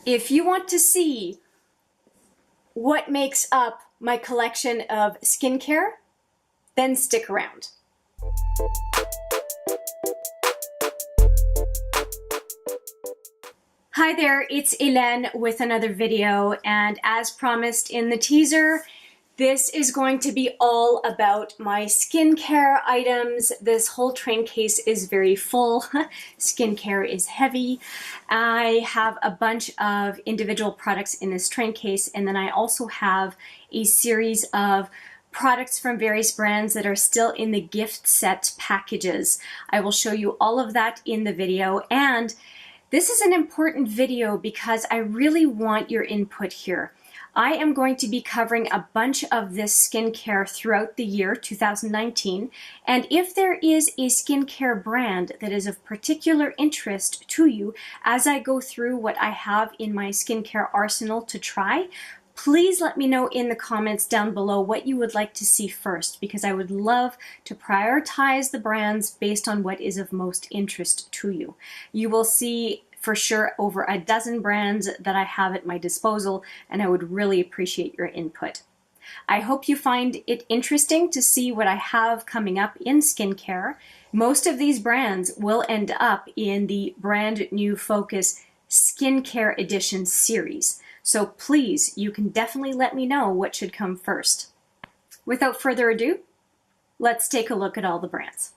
If you want to see what makes up my collection of skincare, then stick around. Hi there, it's Hélène with another video, and as promised in the teaser, this is going to be all about my skincare items. This whole train case is very full. Skincare is heavy. I have a bunch of individual products in this train case, and then I also have a series of products from various brands that are still in the gift set packages. I will show you all of that in the video, and this is an important video because I really want your input here. I am going to be covering a bunch of this skincare throughout the year 2019, and if there is a skincare brand that is of particular interest to you as I go through what I have in my skincare arsenal to try, please let me know in the comments down below what you would like to see first, because I would love to prioritize the brands based on what is of most interest to you. You will see for sure over a dozen brands that I have at my disposal, and I would really appreciate your input. I hope you find it interesting to see what I have coming up in skincare. Most of these brands will end up in the Brand New Focus Skincare Edition series. So please, you can definitely let me know what should come first. Without further ado, let's take a look at all the brands.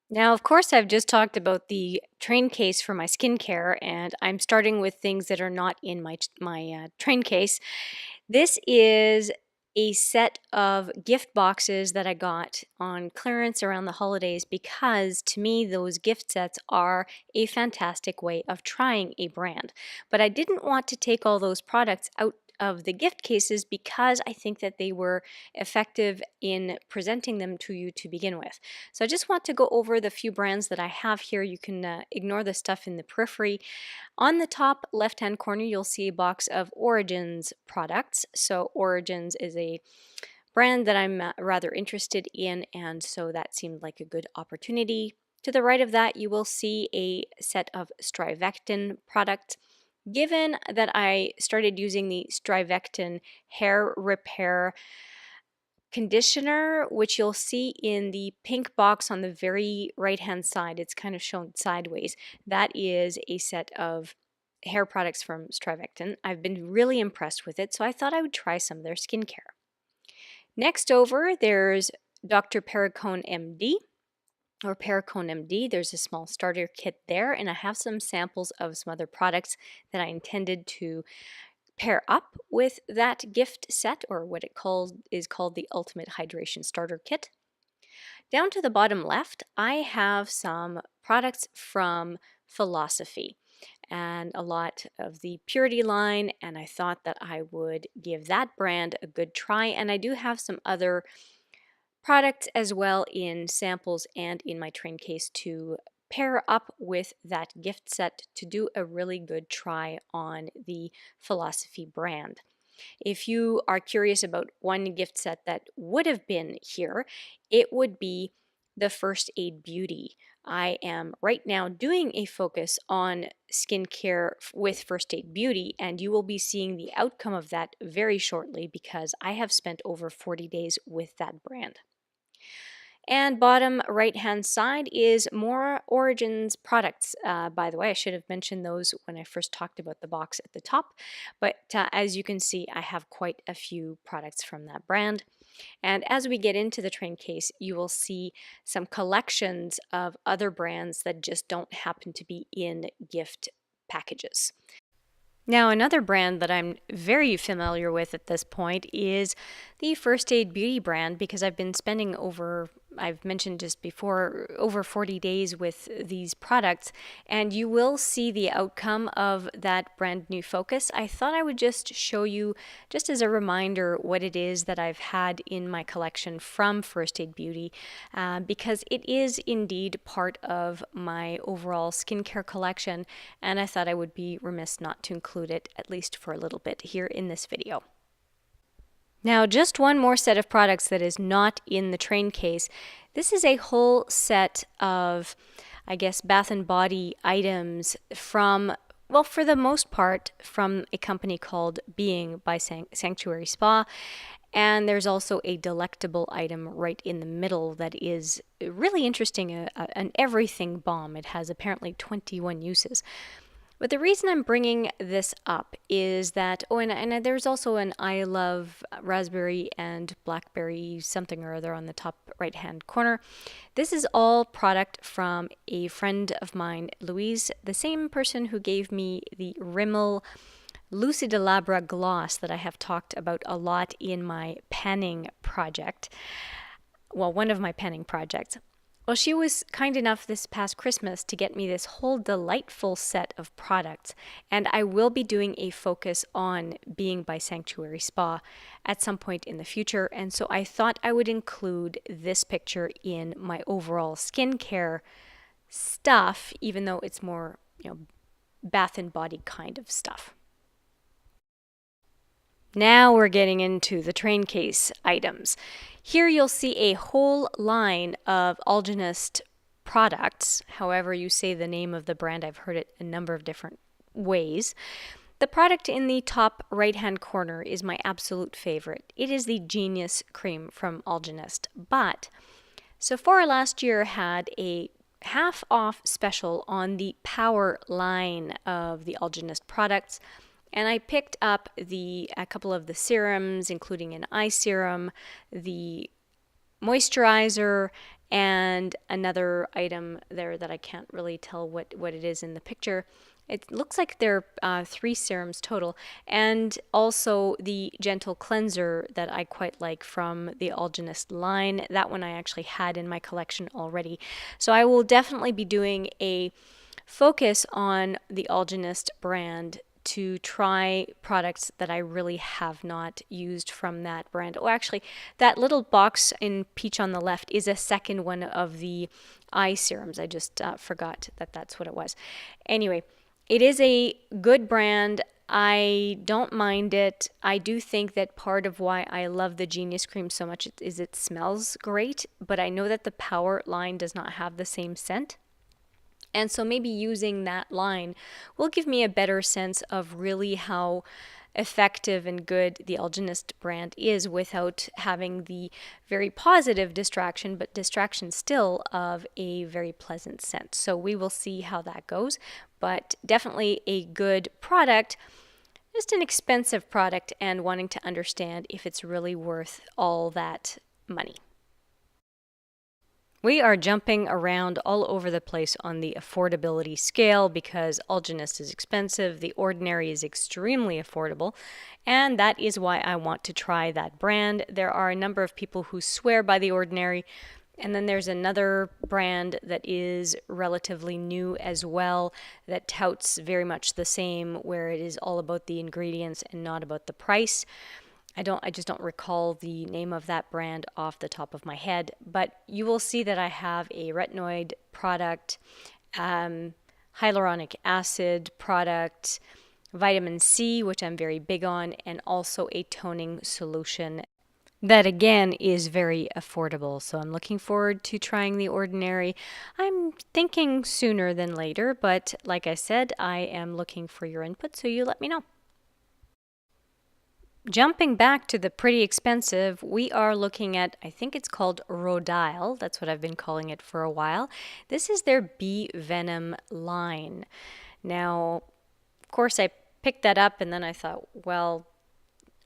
Now, of course, I've just talked about the train case for my skincare, and I'm starting with things that are not in my train case. This is a set of gift boxes that I got on clearance around the holidays because to me those gift sets are a fantastic way of trying a brand. But I didn't want to take all those products out of the gift cases because I think that they were effective in presenting them to you to begin with. So I just want to go over the few brands that I have here. You can ignore the stuff in the periphery. On the top left-hand corner, you'll see a box of Origins products. So Origins is a brand that I'm rather interested in, and so that seemed like a good opportunity. To the right of that, you will see a set of Strivectin products. Given that I started using the Strivectin hair repair conditioner, which you'll see in the pink box on the very right hand side, it's kind of shown sideways. That is a set of hair products from Strivectin. I've been really impressed with it, so I thought I would try some of their skincare. Next over, there's Dr. Perricone MD. Or Perricone MD. There's a small starter kit there, and I have some samples of some other products that I intended to pair up with that gift set, or what is called the Ultimate Hydration Starter Kit. Down to the bottom left, I have some products from Philosophy and a lot of the Purity line, and I thought that I would give that brand a good try, and I do have some other products as well in samples and in my train case to pair up with that gift set to do a really good try on the Philosophy brand. If you are curious about one gift set that would have been here, it would be the First Aid Beauty. I am right now doing a focus on skincare with First Aid Beauty, and you will be seeing the outcome of that very shortly because I have spent over 40 days with that brand. And bottom right hand side is more Origins products. By the way, I should have mentioned those when I first talked about the box at the top, but as you can see, I have quite a few products from that brand. And as we get into the train case, you will see some collections of other brands that just don't happen to be in gift packages. Now, another brand that I'm very familiar with at this point is the First Aid Beauty brand, because I've been spending I've mentioned just before, over 40 days with these products, and you will see the outcome of that brand new focus. I thought I would just show you, just as a reminder, what it is that I've had in my collection from First Aid Beauty, because it is indeed part of my overall skincare collection, and I thought I would be remiss not to include it, at least for a little bit, here in this video. Now, just one more set of products that is not in the train case. This is a whole set of, I guess, Bath and Body items from Well, for the most part, from a company called Being by Sanctuary Spa. And there's also a delectable item right in the middle that is really interesting, an everything balm. It has apparently 21 uses. But the reason I'm bringing this up is that, and there's also an I love raspberry and blackberry something or other on the top right hand corner. This is all product from a friend of mine, Louise, the same person who gave me the Rimmel Lucidilabra gloss that I have talked about a lot in my penning project. Well, one of my penning projects. Well, she was kind enough this past Christmas to get me this whole delightful set of products, and I will be doing a focus on Being by Sanctuary Spa at some point in the future, and so I thought I would include this picture in my overall skincare stuff, even though it's more, bath and body kind of stuff. Now we're getting into the train case items. Here you'll see a whole line of Algenist products, however you say the name of the brand. I've heard it a number of different ways. The product in the top right-hand corner is my absolute favorite. It is the Genius Cream from Algenist. But Sephora last year had a half off special on the Power line of the Algenist products. And I picked up a couple of the serums, including an eye serum, the moisturizer, and another item there that I can't really tell what it is in the picture. It looks like there are 3 serums total, and also the gentle cleanser that I quite like from the Algenist line. That one I actually had in my collection already. So I will definitely be doing a focus on the Algenist brand to try products that I really have not used from that brand. Oh, actually, that little box in peach on the left is a second one of the eye serums. I just forgot that that's what it was. Anyway, it is a good brand. I don't mind it. I do think that part of why I love the Genius Cream so much is it smells great, but I know that the Power line does not have the same scent. And so maybe using that line will give me a better sense of really how effective and good the Algenist brand is without having the very positive distraction, but distraction still of a very pleasant scent. So we will see how that goes, but definitely a good product, just an expensive product, and wanting to understand if it's really worth all that money. We are jumping around all over the place on the affordability scale because Algenist is expensive, the Ordinary is extremely affordable, and that is why I want to try that brand. There are a number of people who swear by the Ordinary, and then there's another brand that is relatively new as well that touts very much the same, where it is all about the ingredients and not about the price. I just don't recall the name of that brand off the top of my head, but you will see that I have a retinoid product, hyaluronic acid product, vitamin C, which I'm very big on, and also a toning solution that again is very affordable. So I'm looking forward to trying the Ordinary. I'm thinking sooner than later, but like I said, I am looking for your input, so you let me know. Jumping back to the pretty expensive, we are looking at, I think it's called Rhodile. That's what I've been calling it for a while. This is their bee venom line. Now, of course, I picked that up and then I thought, well,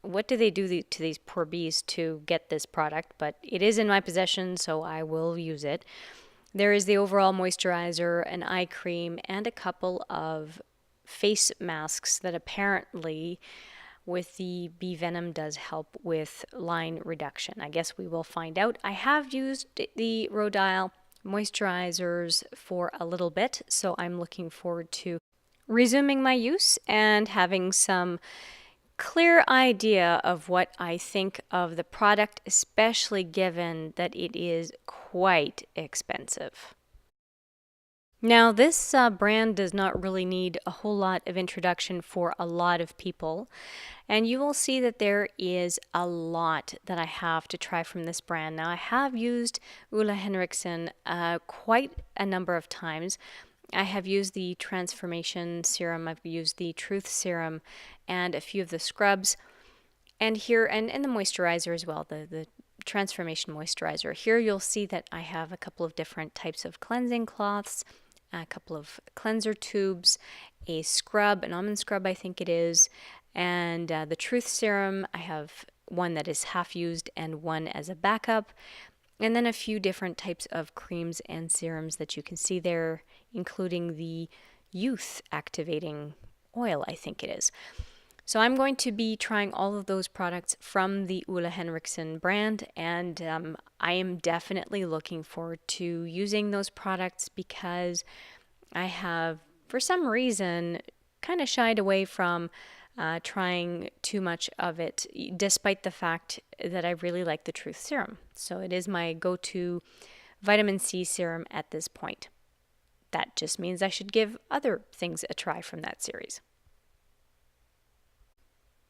what do they do to these poor bees to get this product? But it is in my possession, so I will use it. There is the overall moisturizer, an eye cream, and a couple of face masks that apparently with the bee venom does help with line reduction. I guess we will find out. I have used the Rhodile moisturizers for a little bit, so I'm looking forward to resuming my use and having some clear idea of what I think of the product, especially given that it is quite expensive. Now, this brand does not really need a whole lot of introduction for a lot of people, and you will see that there is a lot that I have to try from this brand. Now, I have used Ole Henriksen quite a number of times. I have used the Transformation Serum, I've used the Truth Serum, and a few of the scrubs. And here, and the moisturizer as well, the Transformation Moisturizer. Here you'll see that I have a couple of different types of cleansing cloths, a couple of cleanser tubes, a scrub, an almond scrub I think it is, and the Truth Serum. I have one that is half used and one as a backup, and then a few different types of creams and serums that you can see there, including the youth activating oil, I think it is. So I'm going to be trying all of those products from the Ole Henriksen brand, and I am definitely looking forward to using those products because I have, for some reason, kind of shied away from trying too much of it, despite the fact that I really like the Truth Serum. So it is my go-to vitamin C serum at this point. That just means I should give other things a try from that series.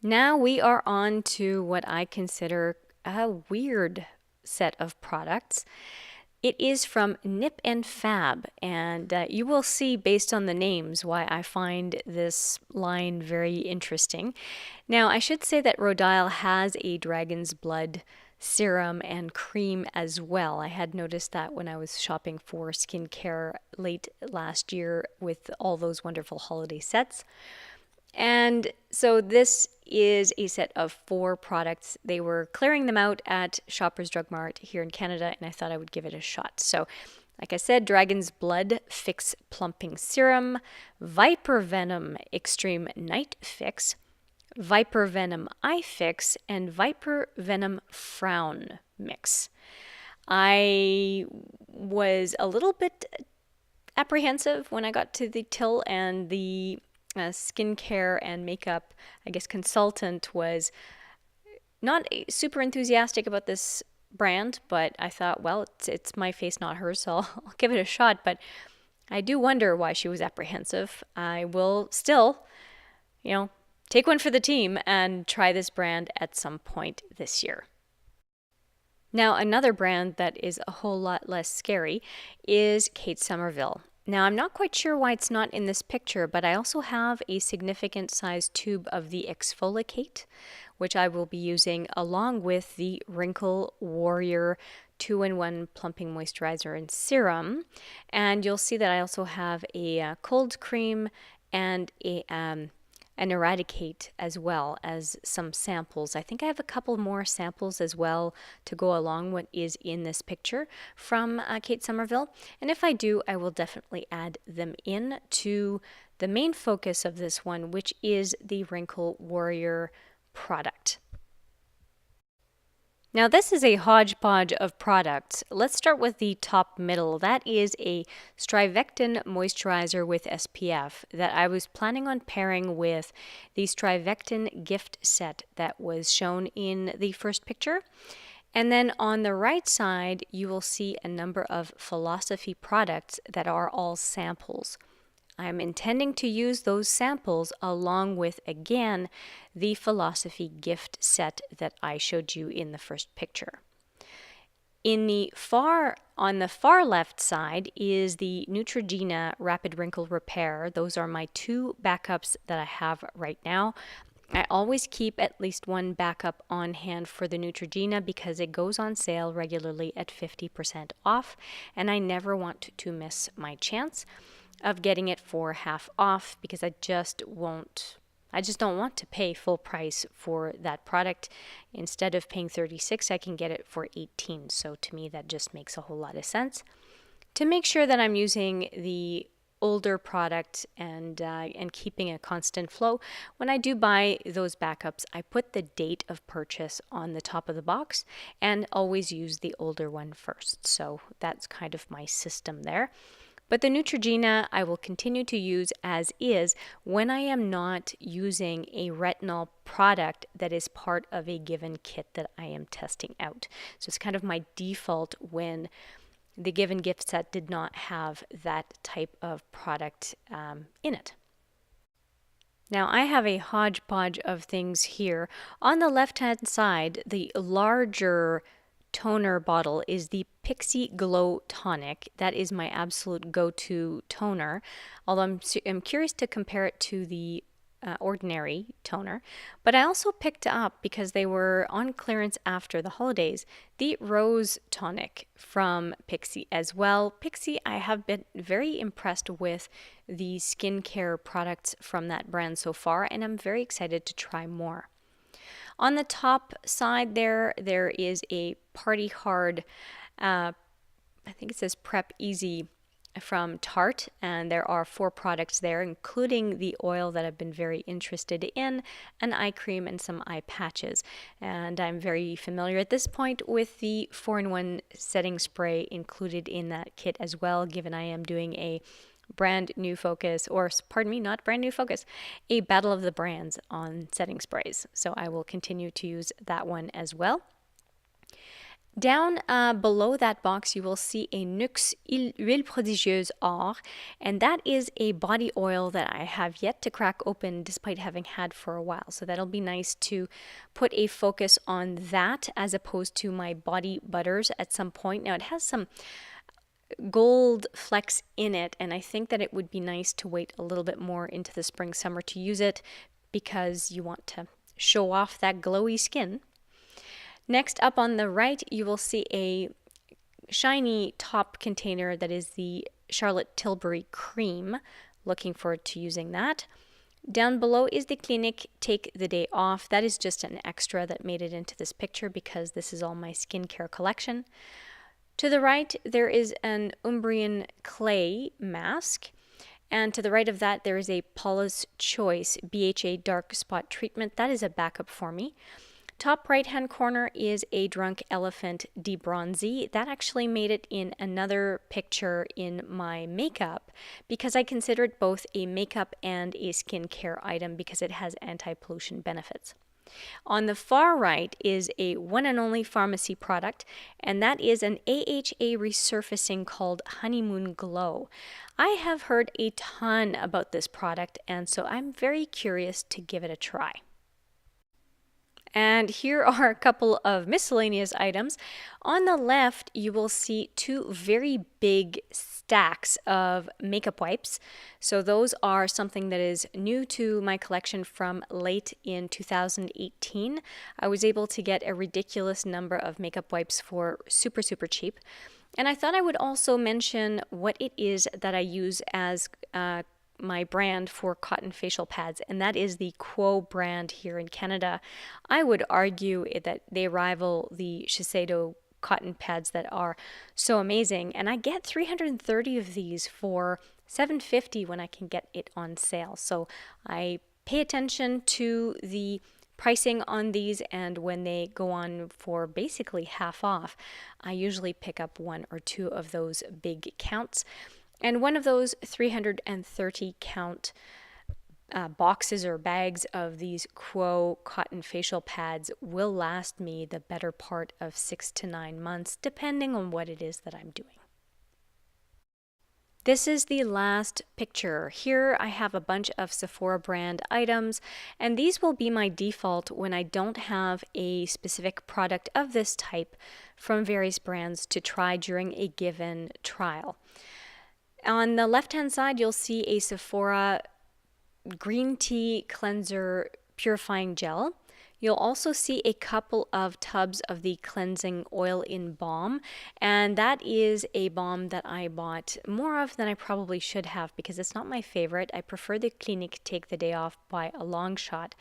Now we are on to what I consider a weird set of products. It is from NIP+FAB, and you will see based on the names why I find this line very interesting. Now, I should say that Rodile has a dragon's blood serum and cream as well. I had noticed that when I was shopping for skincare late last year with all those wonderful holiday sets. And so this is a set of 4 products. They were clearing them out at Shoppers Drug Mart here in Canada, and I thought I would give it a shot. So, like I said, Dragon's Blood Fix Plumping Serum, Viper Venom Extreme Night Fix, Viper Venom Eye Fix, and Viper Venom Frown Mix. I was a little bit apprehensive when I got to the till, and the skincare and makeup, I guess, consultant was not super enthusiastic about this brand, but I thought, well, it's my face, not hers, so I'll give it a shot. But I do wonder why she was apprehensive. I will still, take one for the team and try this brand at some point this year. Now, another brand that is a whole lot less scary is Kate Somerville. Now, I'm not quite sure why it's not in this picture, but I also have a significant size tube of the Exfoliate, which I will be using along with the Wrinkle Warrior 2-in-1 Plumping Moisturizer and Serum. And you'll see that I also have a cold cream and an Eradicate as well as some samples. I think I have a couple more samples as well to go along what is in this picture from Kate Somerville. And if I do, I will definitely add them in to the main focus of this one, which is the Wrinkle Warrior product. Now this is a hodgepodge of products. Let's start with the top middle. That is a Strivectin moisturizer with SPF that I was planning on pairing with the Strivectin gift set that was shown in the first picture. And then on the right side, you will see a number of Philosophy products that are all samples. I'm intending to use those samples along with, again, the Philosophy gift set that I showed you in the first picture. On the far left side is the Neutrogena Rapid Wrinkle Repair. Those are my 2 backups that I have right now. I always keep at least one backup on hand for the Neutrogena because it goes on sale regularly at 50% off, and I never want to miss my chance of getting it for half off because I just don't want to pay full price for that product. Instead of paying $36, I can get it for $18. So to me, that just makes a whole lot of sense. To make sure that I'm using the older product and keeping a constant flow, when I do buy those backups, I put the date of purchase on the top of the box and always use the older one first. So that's kind of my system there. But the Neutrogena I will continue to use as is when I am not using a retinol product that is part of a given kit that I am testing out. So it's kind of my default when the given gift set did not have that type of product in it. Now I have a hodgepodge of things here. On the left-hand side, the larger toner bottle is the Pixie Glow Tonic. That is my absolute go-to toner, although I'm curious to compare it to the ordinary toner. But I also picked up, because they were on clearance after the holidays, the Rose Tonic from Pixie as well. Pixie, I have been very impressed with the skincare products from that brand so far, and I'm very excited to try more. On the top side there is a Party Hard, I think it says Prep Easy from Tarte, and there are 4 products there, including the oil that I've been very interested in, an eye cream, and some eye patches. And I'm very familiar at this point with the 4-in-1 setting spray included in that kit as well, given I am doing a brand new focus, or pardon me, not brand new focus, a battle of the brands on setting sprays. So I will continue to use that one as well. Down below that box, you will see a NYX Huile Prodigieuse Or, and that is a body oil that I have yet to crack open despite having had for a while. So that'll be nice to put a focus on that as opposed to my body butters at some point. Now, it has some gold flecks in it, and I think that it would be nice to wait a little bit more into the spring summer to use it, because you want to show off that glowy skin. Next up on the right, you will see a shiny top container that is the Charlotte Tilbury cream. Looking forward to using that. Down below is the Clinique Take the Day Off. That is just an extra that made it into this picture because this is all my skincare collection. To the right, there is an Umbrian Clay mask. And to the right of that, there is a Paula's Choice BHA Dark Spot Treatment. That is a backup for me. Top right-hand corner is a Drunk Elephant Debronzy. That actually made it in another picture in my makeup because I consider it both a makeup and a skincare item because it has anti-pollution benefits. On the far right is a one and only pharmacy product, and that is an AHA resurfacing called Honeymoon Glow. I have heard a ton about this product, and so I'm very curious to give it a try. And here are a couple of miscellaneous items. On the left, you will see 2 very big stacks of makeup wipes. So those are something that is new to my collection from late in 2018. I was able to get a ridiculous number of makeup wipes for super, super cheap. And I thought I would also mention what it is that I use as my brand for cotton facial pads, and that is the Quo brand here in Canada. I would argue that they rival the Shiseido cotton pads that are so amazing, and I get 330 of these for $7.50 when I can get it on sale. So I pay attention to the pricing on these, and when they go on for basically half off, I usually pick up 1 or 2 of those big counts. And one of those 330 count boxes or bags of these Quo cotton facial pads will last me the better part of 6 to 9 months, depending on what it is that I'm doing. This is the last picture. Here I have a bunch of Sephora brand items, and these will be my default when I don't have a specific product of this type from various brands to try during a given trial. On the left-hand side, you'll see a Sephora Green Tea Cleanser Purifying Gel. You'll also see a couple of tubs of the Cleansing Oil-in-Balm, and that is a balm that I bought more of than I probably should have because it's not my favorite. I prefer the Clinique Take the Day Off by a long shot.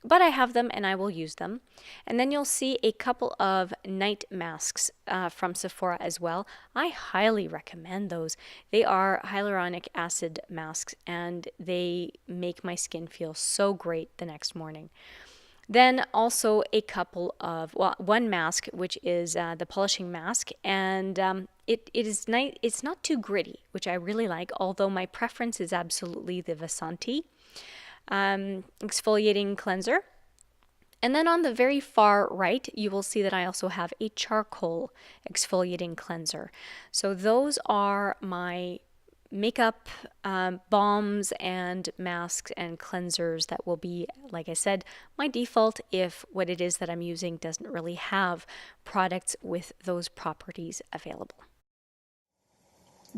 But I have them and I will use them. And then you'll see a couple of night masks from Sephora as well. I highly recommend those. They are hyaluronic acid masks and they make my skin feel so great the next morning. Then also a couple of, well, one mask, which is the polishing mask, and it is nice. It's not too gritty, which I really like, although my preference is absolutely the Vasanti exfoliating cleanser. And then on the very far right, you will see that I also have a charcoal exfoliating cleanser. So those are my makeup, balms and masks and cleansers that will be, like I said, my default if what it is that I'm using doesn't really have products with those properties available.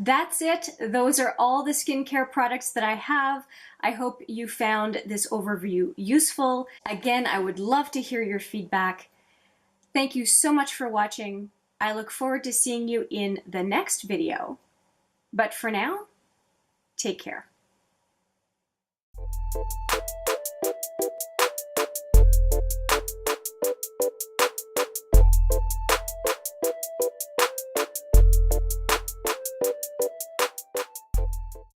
That's it. Those are all the skincare products that I have. I hope you found this overview useful. Again, I would love to hear your feedback. Thank you so much for watching. I look forward to seeing you in the next video. But for now, take care.